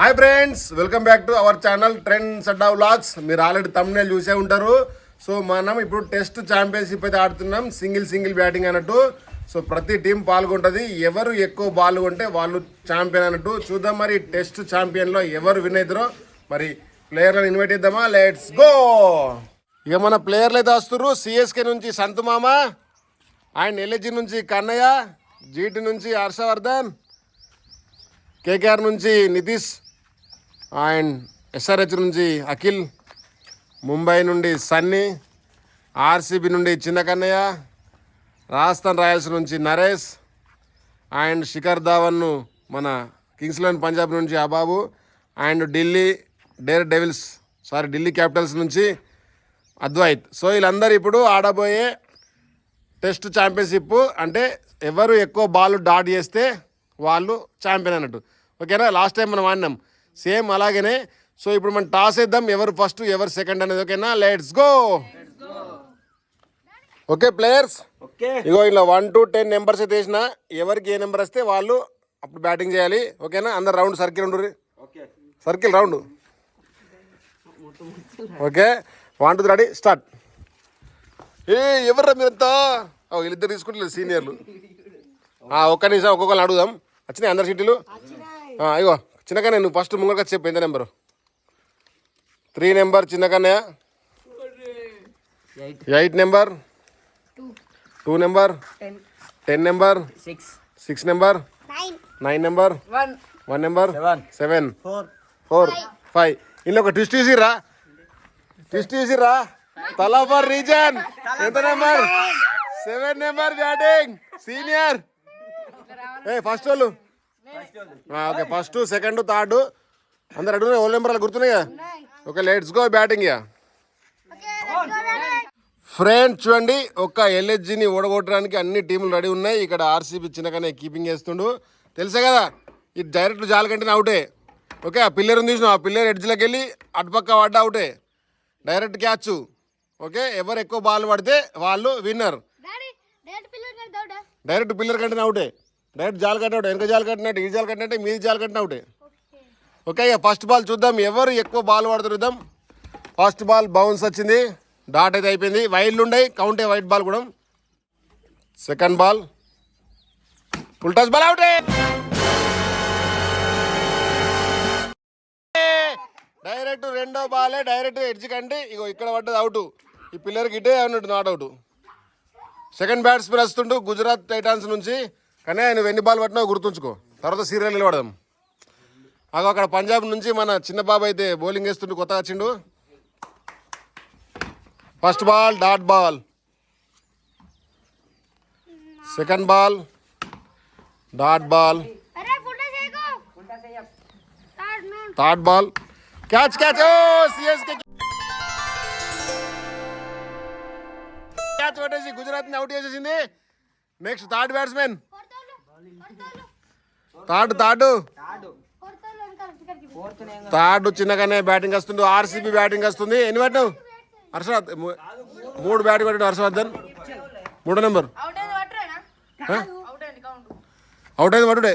Hi friends, welcome back to our channel trends Adda vlogs. మీరు already తమ్మునేల్ చూసే ఉంటారు. So మనం ఇప్పుడు టెస్ట్ ఛాంపియన్షిప్ అయితే ఆడుతున్నాం, సింగిల్ బ్యాటింగ్ అన్నట్టు. సో ప్రతి టీం పాల్గొంటుంది. ఎవరు ఎక్కువ బాల్ కొంటే వాళ్ళు ఛాంపియన్ అన్నట్టు. చూద్దాం మరి టెస్ట్ ఛాంపియన్లో ఎవరు విన్ అవుతారో. మరి ప్లేయర్లను ఇన్వైట్ చేద్దామా? Let's go. ఇక మన ప్లేయర్లు అయితే వస్తున్నారు. సిఎస్కే నుంచి సంతు మామ, ఆయన ఎల్ఎజీ నుంచి కన్నయ్య, జీటీ నుంచి హర్షవర్ధన్, కేకేఆర్ నుంచి నితీష్ అండ్ ఎస్ఆర్హెచ్ నుంచి అఖిల్, ముంబై నుండి సన్నీ, ఆర్సీబీ నుండి చిన్న కన్నయ్య, రాజస్థాన్ రాయల్స్ నుంచి నరేష్ అండ్ శిఖర్ ధావన్ను మన కింగ్స్ ఎలెవన్ పంజాబ్ నుంచి అబాబు అండ్ ఢిల్లీ క్యాపిటల్స్ నుంచి అద్వైత్. సో వీళ్ళందరూ ఇప్పుడు ఆడబోయే టెస్ట్ ఛాంపియన్షిప్ అంటే ఎవరు ఎక్కువ బాల్ డాట్ చేస్తే వాళ్ళు ఛాంపియన్ అన్నట్టు. ఓకేనా? లాస్ట్ టైం మనం ఆడినాం సేమ్ అలాగనే. సో ఇప్పుడు మనం టాస్ వేద్దాం, ఎవరు ఫస్ట్ ఎవరు సెకండ్ అనేది. ఓకేనా? Let's go. ఓకే ప్లేయర్స్, ఇగో ఇలా 1 to 10 నెంబర్స్ అయితే వేసిన. ఎవరికి ఏ నెంబర్ వస్తే వాళ్ళు అప్పుడు బ్యాటింగ్ చేయాలి. ఓకేనా? అందరు రౌండ్ సర్కిల్ ఉండు, circle round. Okay, 1 2 ready start. ఎవర్రా మీరంతా? వీళ్ళిద్దరు తీసుకుంటలేదు సీనియర్లు. ఒక్క నిమిషం ఒక్కొక్కరు అడుగుదాం. వచ్చినాయి అందరు సీట్లు? ఇగో చిన్నకనే, నువ్వు ఫస్ట్ ముంగక చెప్పు ఎంత number. 3 number Chinnakannayya, 8 number, 2 number, 10 number, 6 number, 9 number, 1 number, 7, 4, 5. ఇందులో ఒక ట్విస్ట్ తీసిరా. తలా ఫర్ రీజన్. ఎంత number? 7 number batting senior. First వాళ్ళు ఓకే, ఫస్ట్ సెకండ్ థర్డ్ అందరు అడుగునే ఓల్ నెంబర్ అలా గుర్తున్నాయి కదా. Okay, let's go batting. Friends చూడండి, ఒక ఎల్హెచ్జిని ఓడగొట్టడానికి అన్ని టీంలు రెడీ ఉన్నాయి. ఇక్కడ ఆర్సీబీ చిన్నగానే కీపింగ్ చేస్తుండు, తెలుసే కదా. ఇది డైరెక్ట్ జాల కంటే అవుటే. ఓకే, ఆ పిల్లర్ ఉంది చూసిన, ఆ పిల్లర్ ఎడ్జ్లోకి వెళ్ళి అటుపక్క పడ్డ అవుటే, డైరెక్ట్ క్యాచ్. ఓకే, ఎవరు ఎక్కువ బాల్ పడితే వాళ్ళు విన్నర్. డైరెక్ట్ పిల్లర్ కంటే అవుటే, డైరెక్ట్ జాల్ కట్టిన అవుటే. వెనక జాల్ కట్టినట్టు, ఈ జాల్ కట్టినట్టే, మీది జాల్ కట్టిన అవుటే. ఓకే, ఇక ఫస్ట్ బాల్ చూద్దాం ఎవరు ఎక్కువ బాల్ పడుతుంది చూద్దాం. ఫస్ట్ బాల్ బౌన్స్ వచ్చింది, డాట్ అయితే అయిపోయింది. వైడ్లు ఉన్నాయి, కౌంటే వైట్ బాల్ కూడా. Second ball full touch ball, అవుటే. డైరెక్ట్ రెండో బాలే డైరెక్ట్ ఎడ్జ్ కంటే ఇగో ఇక్కడ పడ్డది అవుట్. ఈ పిల్లర్కి ఇటే అన్నట్టు నాట్ అవుట్. సెకండ్ బ్యాట్స్మెన్ వస్తుండు గుజరాత్ టైటాన్స్ నుంచి. కానీ ఆయన ఎన్ని బాల్ పట్టినా గుర్తుంచుకో, తర్వాత సీరియల్ నిలబడదాం. అక్కడ పంజాబ్ నుంచి మన చిన్న బాబు అయితే బౌలింగ్ వేస్తుండు, కొత్తగా వచ్చిండు. First ball dot ball, second ball dot ball, third ball catch. CSK catch పట్టేసి గుజరాత్ని అవుట్ చేసేసింది. నెక్స్ట్ థర్డ్ బ్యాట్స్మెన్, థర్డ్ చిన్నగానే బ్యాటింగ్ వస్తుంది. ఆర్సీబీ బ్యాటింగ్ వస్తుంది. ఎన్ని పట్టినావు హర్షవర్ధన్? 3 బ్యాటింగ్ పట్టాడు హర్షవర్ధన్. 3 నెంబర్ అవుట్ అయింది పట్టుడే.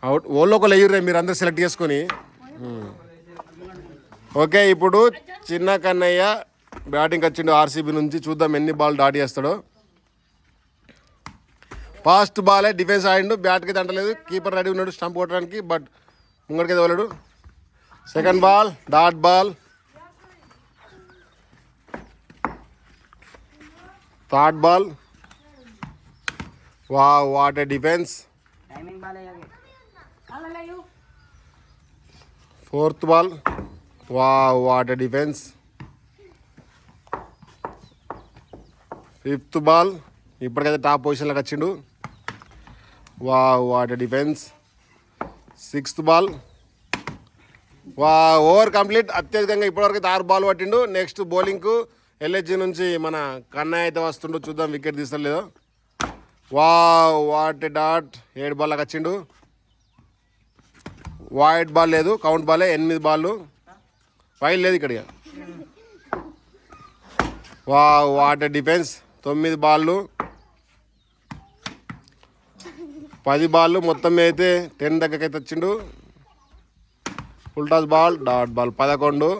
అవుట్ ఓళ్ళు ఒకళ్ళు వేయర్రే, మీరు అందరు సెలెక్ట్ చేసుకొని. ఓకే, ఇప్పుడు చిన్న కన్నయ్య బ్యాటింగ్ వచ్చిండు ఆర్సీబీ నుంచి. చూద్దాం ఎన్ని బాల్ డాట్ చేస్తాడో. ఫాస్ట్ బాలే డిఫెన్స్ ఆడిండు, బ్యాట్కి దంటలేదు. కీపర్ రెడీ ఉన్నాడు స్టంప్ కొట్టడానికి, బట్ ముంగడికి తోలాడు. Second ball dot ball, third ball. What a defence. Fourth ball, what a defence. Fifth ball, ఇప్పటికైతే టాప్ పొజిషన్లోకి వచ్చిండు. What a defence. Sixth ball, over complete. అత్యధికంగా ఇప్పటివరకు అయితే 6 బాల్ పట్టిండు. నెక్స్ట్ బౌలింగ్కు ఎల్హెచ్జి నుంచి మన కన్నయ్య అయితే వస్తుండు, చూద్దాం వికెట్ తీస్తలేదో. What a dot. 7 బాల్లకు వచ్చిండు. వైట్ బాల్ లేదు, కౌంట్ బాలే. 8 బాల్, వైడ్ లేదు ఇక్కడ. What a defence. 9 బాళ్ళు. 10 బాల్ మొత్తం అయితే 10 దగ్గరకైతే వచ్చిండు. Full toss ball, dot ball 11.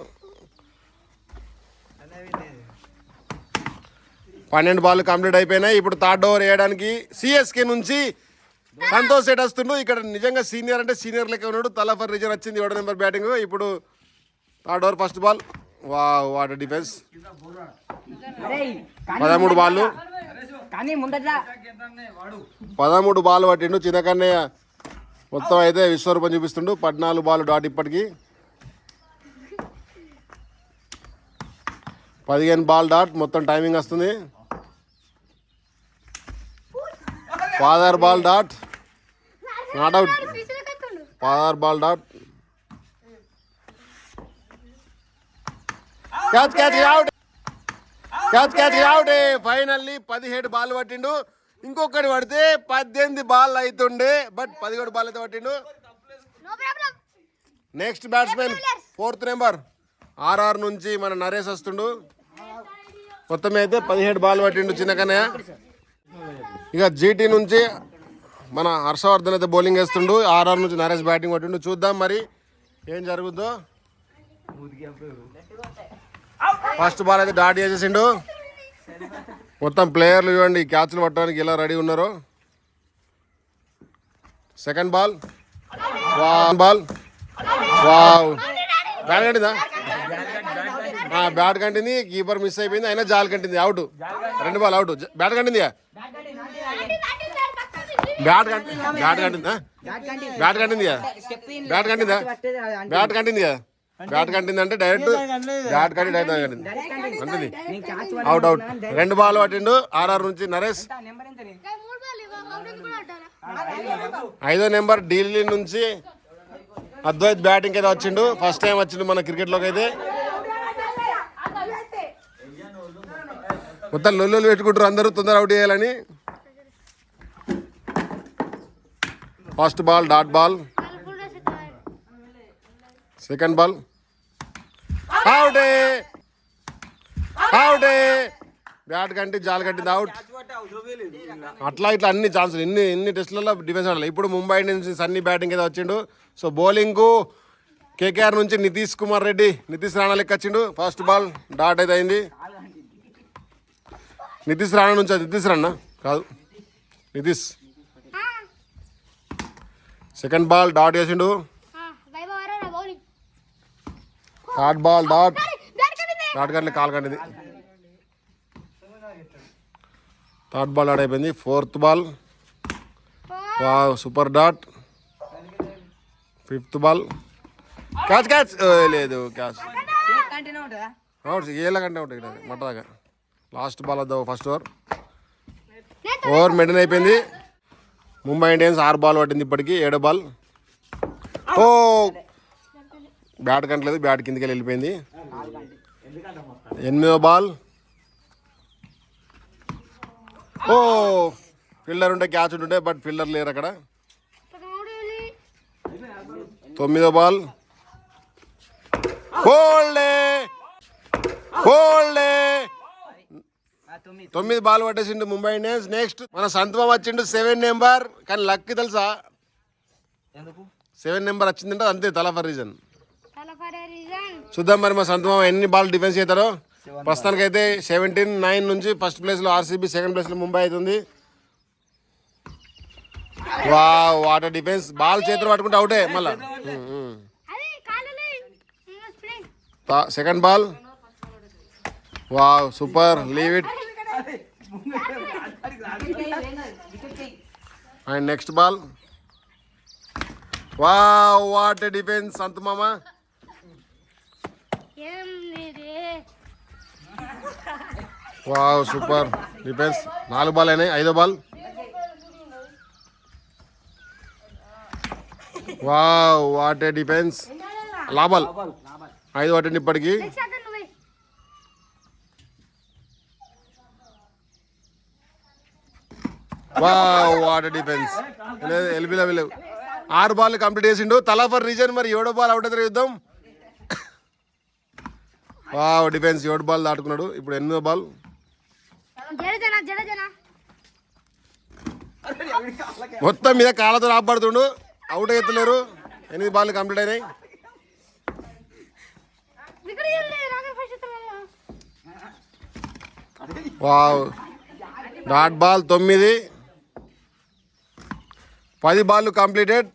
12 ball complete అయిపోయినాయి. ఇప్పుడు థర్డ్ ఓవర్ వేయడానికి సిఎస్కే నుంచి సంతోష్ సెట్ వస్తుండు. ఇక్కడ నిజంగా సీనియర్ అంటే సీనియర్ లెక్క ఉన్నాడు. తలఫర్ రీజన్ వచ్చింది 7 నెంబర్ బ్యాటింగ్. ఇప్పుడు third over first ball. What defence. 13 ball 13 ball పట్టిండు చిన్నకన్నయ్య. మొత్తం అయితే విశ్వరూపం చూపిస్తుండు. 14 బాల్ డాట్. ఇప్పటికి 15 బాల్ డాట్. మొత్తం టైమింగ్ వస్తుంది. ఫాదర్ బాల్ డాట్, నాట్ అవుట్. ఫాదర్ ball dot. Catch out. Finally 17 ball పట్టిండు. ఇంకొకటి పడితే 18 బాల్ అవుతుండే, బట్ 17 బాల్ అయితే పట్టిండు. Next batsmen 4th number RR నుంచి మన నరేష్ వస్తుండు. మొత్తం అయితే 17 బాల్ పట్టిండు చిన్నకన్నయ్య. ఇక జీటీ నుంచి మన హర్షవర్ధన్ అయితే బౌలింగ్ వేస్తుండు. ఆర్ఆర్ నుంచి నరేష్ బ్యాటింగ్ పట్టిండు. చూద్దాం మరి ఏం జరుగుద్దో. ఫస్ట్ బాల్ అయితే డాట్ చేసేసిండు. మొత్తం ప్లేయర్లు చూడండి క్యాచ్లు పట్టడానికి ఎలా రెడీ ఉన్నారు. Second ball. Ball wow. Bat కంటిందా? బ్యాట్ కంటింది. కీపర్ మిస్ అయిపోయింది. అయినా జాల్ కంటింది. అవుట్. 2 ball out. బ్యాట్ కంటింది. బ్యాట్ కంటిందా? బ్యాట్ కంటిందా? బ్యాట్ కంటిందా? బ్యాట్ కంటింది. బ్యాట్ కంటింది అంటే డైరెక్ట్ బ్యాట్ కంటి డైరెక్ట్ కంటింది. Out out. 2 బాల్ పట్టిండు ఆర్ఆర్ నుంచి నరేష్. 5వ నెంబర్ ఢిల్లీ నుంచి అద్వైత్ బ్యాటింగ్ అయితే వచ్చిండు. ఫస్ట్ టైం వచ్చిండు మన క్రికెట్లోకి అయితే. మొత్తం లొల్లులు పెట్టుకుంటారు అందరూ తొందర అవుట్ చేయాలని. First ball dot ball. Second ball అవుటే. బ్యాట్ కంటి జాల్ కట్టింది. అవుట్. అట్లా ఇట్లా అన్ని ఛాన్సులు ఎన్ని టెస్టులలో డిఫెన్స్ ఆడాలి. ఇప్పుడు ముంబై ఇండియన్స్ సన్నీ బ్యాటింగ్ అయితే వచ్చిండు. సో బౌలింగ్కు కేకేఆర్ నుంచి నితీష్ కుమార్ రెడ్డి, నితీష్ రాణా లెక్క వచ్చిండు. ఫస్ట్ బాల్ డాట్ అయితే అయింది. నితీష్ రాణా నుంచి నితీష్ రాణా కాదు నితీష్. సెకండ్ బాల్ డాట్ చేసిండు. Third ball dot. డాట్ కంటే కాల్ కంటింది. థర్డ్ బాల్ డాట్ అయిపోయింది. 4th ball super dot. 5th ball catch లేదు. Catch out. ఏళ్ళ కంటే ఉంటాయి ఇక్కడ మట్టదాకా. లాస్ట్ బాల్ వద్ద ఫస్ట్ ఓవర్ మెయింటైన్ అయిపోయింది. ముంబై ఇండియన్స్ 6 బాల్ పట్టింది ఇప్పటికి. 7వ బాల్. బ్యాట్ కంటలేదు. బ్యాట్ కిందకి వెళ్ళిపోయింది. 8వ బాల్. ఫీల్డర్ ఉంటే క్యాచ్ ఉంటుంటే బట్ ఫీల్డర్ లేరు అక్కడ. 9వ బాల్. హోల్డే 9 బాల్ పట్టేసిండు ముంబై ఇండియన్స్. నెక్స్ట్ మన సంతమం వచ్చిండు 7 నెంబర్. కానీ లక్ తెలుసా 7 నెంబర్ వచ్చిందంటే అంతే తలఫర్ రీజన్. చూద్దాం మరి మా సంతమం ఎన్ని బాల్ డిఫెన్స్ చేస్తారో. ప్రస్తుతానికైతే 17-9 నుంచి ఫస్ట్ ప్లేస్లో ఆర్సీబీ, సెకండ్ ప్లేస్లో ముంబై అవుతుంది. Water defence. బాల్ చేతులు పట్టుకుంటే అవుటే మళ్ళా. Second ball. Super. Leave it. And next ball. What defence సంతు మామ. Super defence. 4 బాల్ అయినాయి. 5వ బాల్. What defence. లాబాల్ 5 పట్టింది ఇప్పటికి. What defence. ఎల్బీలో 6 బాల్ కంప్లీట్ చేసిండు. తలాఫర్ రీజన్. మరి 7వ బాల్ అవుట్ అయితే యుద్ధం. డిఫెన్స్ 7 బాల్ దాటుకున్నాడు. ఇప్పుడు 8వ బాల్. మొత్తం మీద కాళ్ళతో రాబడుతుండు. అవుట్ అవుతలేరు. 8 బాల్ కంప్లీట్ అయినాయి. Wow, dot ball 9. 10 ball completed.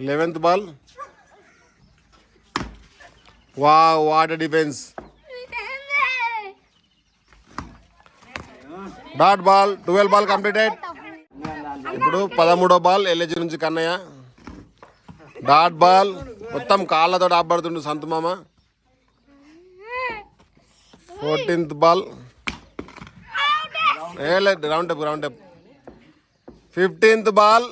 11th ball. Wow, what a defence. Dot ball 12 ball completed. ఇప్పుడు 13వ బాల్ ఎల్ఏజీ నుంచి కన్నయ్య. డాట్ బాల్ మొత్తం కాళ్ళతో ఆపడుతుండు సంతు మామ. 14th ball. Round up. 15th ball.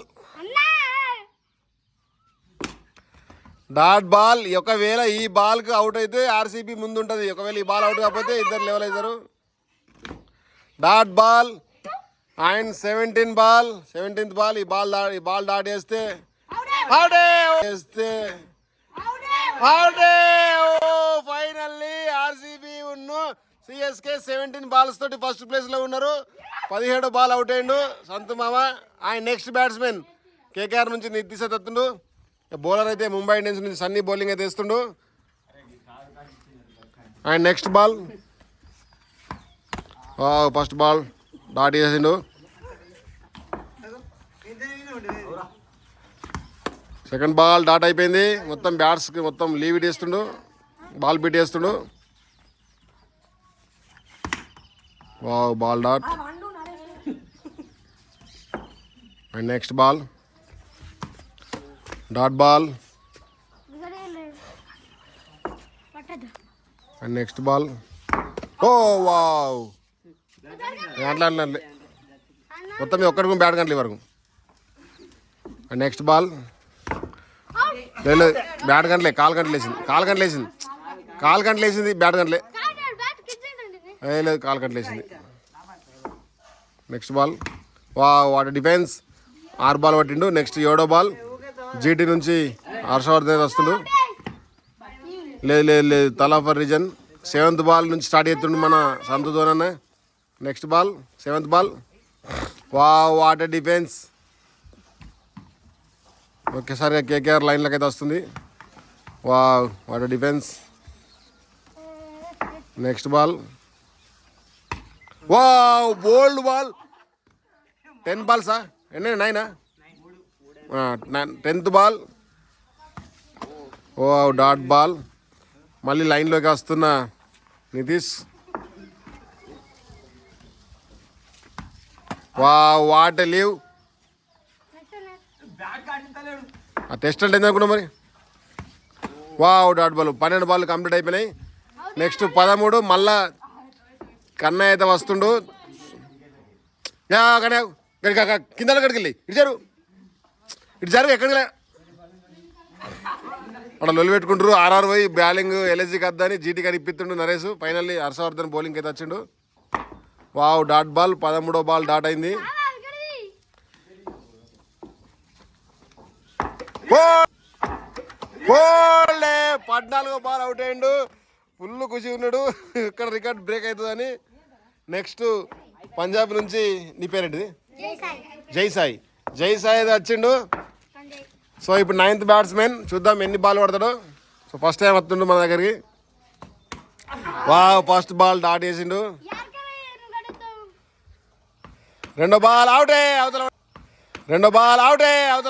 Dot ball. ఒకవేళ ఈ బాల్కి అవుట్ అయితే ఆర్సీబీ ముందుంటుంది. ఒకవేళ ఈ బాల్ అవుట్ కాకపోతే ఇద్దరు లెవెల్ అవుతారు. Dot ball and 17th ball. ఈ బాల్ డాట్ వేస్తే ఫైనల్లీ ఆర్సీబీ ఉన్ను సిఎస్కే 17 బాల్స్ తోటి ఫస్ట్ ప్లేస్ లో ఉన్నారు. 17వ బాల్ అవుట్ అయ్యిండు సంతు మామ. ఆయన నెక్స్ట్ బ్యాట్స్మెన్ కేకేఆర్ నుంచి నితీష్ దత్తుండు. బౌలర్ అయితే ముంబై ఇండియన్స్ నుంచి సన్నీ బౌలింగ్ అయితే వేస్తుండు. ఆయన next ball. First ball dot చేసిండు. సెకండ్ బాల్ డాట్ అయిపోయింది. మొత్తం బ్యాట్స్కి మొత్తం లీవ్ ఇట్ వేస్తుండు. బాల్ బీట్ వేస్తుండు. Wow, ball dot. And next ball dot ball. And next ball. Oh wow, అట్లా మొత్తం ఒక్కడికి బ్యాట్ గంటల వరకు. And next ball. లేదు, బ్యాట్ గంటలే, కాలు గంటలు వేసింది. బ్యాట్ గంటలే. లేదు, కాలు గంటలు వేసింది. Next ball. What defence. 6 ball పట్టిండు. నెక్స్ట్ 7వ బాల్. జీటీ నుంచి హర్షవర్ధన్ వస్తుండు. లేదు, Thala for reason. 7th ball నుంచి స్టార్ట్ చేస్తుండు మన సంతు ధోనన్న. Next ball 7th ball. What defence. ఒకేసారిగా కేకేఆర్ లైన్లోకి అయితే వస్తుంది. What defence. Next ball. Bowled ball. 10 బాల్సా? ఎన్ని 9? 10th ball. Dot ball. మళ్ళీ లైన్లోకి వస్తున్న నితీష్. What leave. ఆ టెస్ట్ అంటే ఎందుకున్నా మరి. Dot ball. 12 బాల్ కంప్లీట్ అయిపోయినాయి. నెక్స్ట్ 13. మళ్ళా కన్నయ్య అయితే వస్తుండు. కింద ఎక్కడికి వెళ్ళి ఇటు జరుగు ఎక్కడికి అక్కడ లొల్లి పెట్టుకుంటారు. ఆర్ఆర్ పోయి బ్యాలింగ్ ఎల్ఎస్జీకి వద్దని జీటీకి అనిపిస్తుండు నరేష్. ఫైనల్లీ హర్షవర్ధన్ బౌలింగ్ అయితే వచ్చిండు. Dot ball. 13వ బాల్ డాట్ అయింది. 14వ బాల్ అవుట్ అయ్యిండు. ఫుల్ ఖుషి ఉన్నాడు. ఇక్కడ రికార్డ్ బ్రేక్ అవుతుందని. నెక్స్ట్ పంజాబ్ నుంచి నీ పేరేంటిది? జై సాయి వచ్చిండు. సో ఇప్పుడు 9th బ్యాట్స్మెన్. చూద్దాం ఎన్ని బాల్ పడతాడు. సో ఫస్ట్ టైం వస్తుండు మన దగ్గరికి. ఫస్ట్ బాల్ డాట్ వేసిండు. 2వ బాల్ అవుటే. అవతల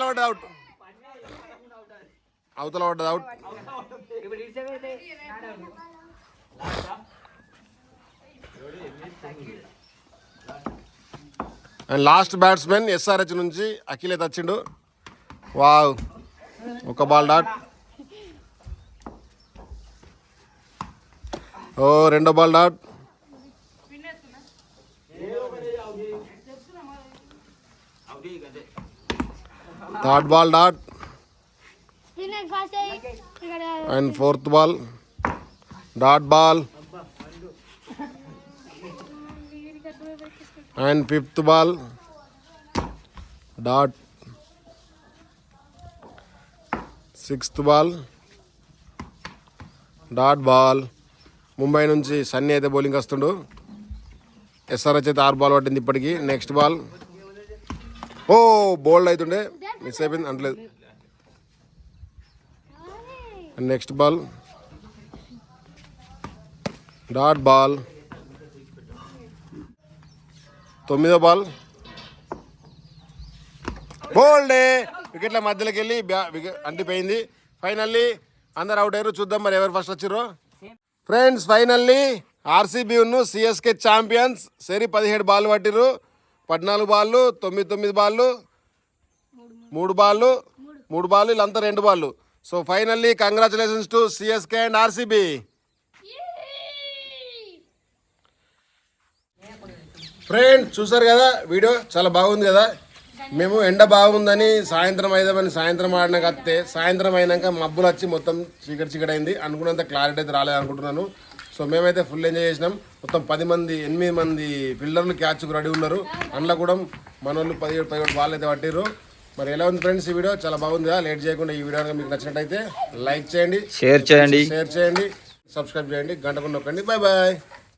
పడ్డది out. And last batsmen SRH నుంచి అఖిల్ అయితే వచ్చిండు. ఒక బాల్ డాట్. 2వ ball dot. 3rd ball dot. And 4th ball dot ball. And 5th ball dot. 6th ball dot ball. Mumbai నుంచి సన్నీ అయితే బౌలింగ్ వస్తుండు. SRH అయితే 6 బాల్ పట్టింది ఇప్పటికి. నెక్స్ట్ బాల్ ఓ బోల్డ్ అవుతుండే మిస్ అయిపోయింది అంటలేదు. Next ball dot ball. 9వ బాల్ బోల్డే వికెట్ల మధ్యలోకి వెళ్ళి అంటిపోయింది. ఫైనల్లీ అందరు అవుట్ అయ్యారు. చూద్దాం మరి ఎవరు ఫస్ట్ వచ్చారో. ఫ్రెండ్స్ ఫైనల్లీ RCB ఉన్ను CSK ఛాంపియన్స్. సరి 17 బాల్ పట్టిర్రు. 14 బాళ్ళు 9 బాళ్ళు 3 బాళ్ళు వీళ్ళంతా 2 బాళ్ళు. So finally congratulations to CSK and RCB. Friends చూసారు కదా వీడియో, చాలా బాగుంది కదా. మేము ఎండ బాగుందని సాయంత్రం ఆడినా కత్తే సాయంత్రం అయినాక మబ్బులు వచ్చి మొత్తం చీకటి అయింది. అనుకున్నంత క్లారిటీ అయితే రాలేదు అనుకుంటున్నాను. సో మేమైతే ఫుల్ ఎంజాయ్ చేసినాం. మొత్తం 8 మంది ఫీల్డర్లు క్యాచ్కు రెడీ ఉన్నారు. అందులో కూడా మన వాళ్ళు 17 బాల్ అయితే పట్టిర్రు. మరి ఎలా ఉంది ఫ్రెండ్స్ ఈ వీడియో? చాలా బాగుంది కదా. లేట్ చేయకుండా ఈ వీడియో మీకు నచ్చినట్టయితే లైక్ చేయండి, షేర్ చేయండి, సబ్స్క్రైబ్ చేయండి, గంట నొక్కండి. Bye bye.